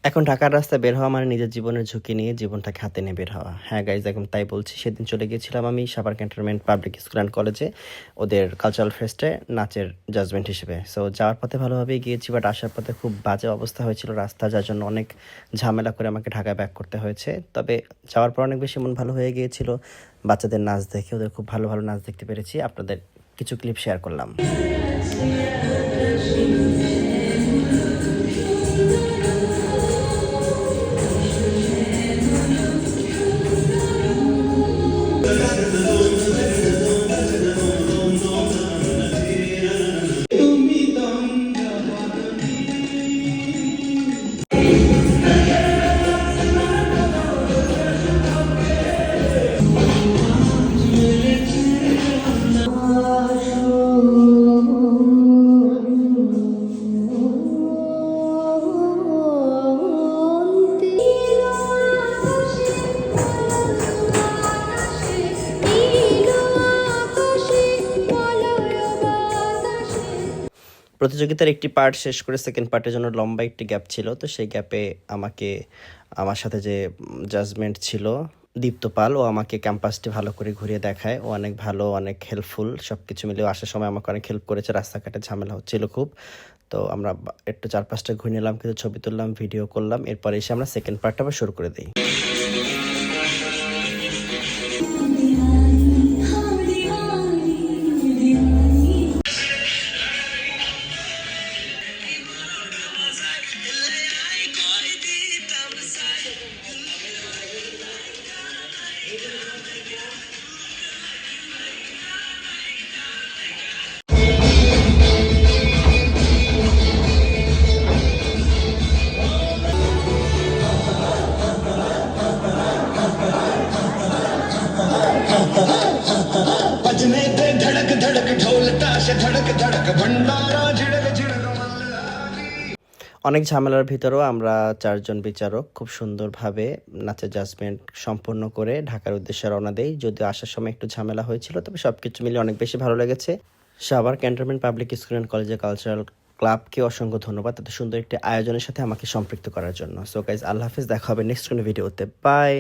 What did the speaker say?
এখন ঢাকার রাস্তায় বের হওয়া মানে নিজের জীবনের ঝুঁকি নিয়ে জীবনটাকে হাতে নিয়ে বের হওয়া। হ্যাঁ গাইজ, একদম তাই বলছি। সেদিন চলে গিয়েছিলাম আমি Savar cantonment public school and কলেজে ওদের কালচারাল ফেস্টে নাচের জাজমেন্ট হিসেবে। সো যাওয়ার পথে ভালোভাবেই গিয়েছি, বাট আসার পথে খুব বাজে অবস্থা হয়েছিল রাস্তা, যার জন্য অনেক ঝামেলা করে আমাকে ঢাকায় ব্যাক করতে হয়েছে। তবে যাওয়ার পর অনেক বেশি মন ভালো হয়ে গিয়েছিল বাচ্চাদের নাচ দেখে। ওদের খুব ভালো ভালো নাচ দেখতে পেরেছি। আপনাদের কিছু ক্লিপ শেয়ার করলাম। প্রতিযোগিতার একটি পার্ট শেষ করে সেকেন্ড পার্টের জন্য লম্বা একটি গ্যাপ ছিল। তো সেই গ্যাপে আমার সাথে যে জাজমেন্ট ছিল দীপ্ত পাল, ও আমাকে ক্যাম্পাসটি ভালো করে ঘুরিয়ে দেখায়। ও অনেক ভালো, অনেক হেল্পফুল। সব কিছু মিলিয়ে আসার সময় আমাকে অনেক হেল্প করেছে। রাস্তাঘাটে ঝামেলা হচ্ছিল খুব। তো আমরা একটু চারপাশটা ঘুরে নিলাম, কিছু ছবি তুললাম, ভিডিও করলাম। এরপরে এসে আমরা সেকেন্ড পার্টটা আবার শুরু করে দিই। बजने दे धड़क धड़क ढोल ताश धड़क धड़क भंडारा झिड़क झिड़क অনেক ঝামেলার ভিতরেও আমরা চারজন বিচারক খুব সুন্দরভাবে নাচের জাজমেন্ট সম্পন্ন করে ঢাকার উদ্দেশ্যে রওনা দেই। যদিও আসার সময় একটু ঝামেলা হয়েছিল, তবে সবকিছু মিলে অনেক বেশি ভালো লেগেছে। Savar cantonment public school and কলেজের কালচারাল ক্লাবকে অসংখ্য ধন্যবাদ এত সুন্দর একটি আয়োজনের সাথে আমাকে সম্পৃক্ত করার জন্য। সো গাইজ, আল্লাহ হাফিজ, দেখা হবে নেক্সট কোনো ভিডিওতে। বাই।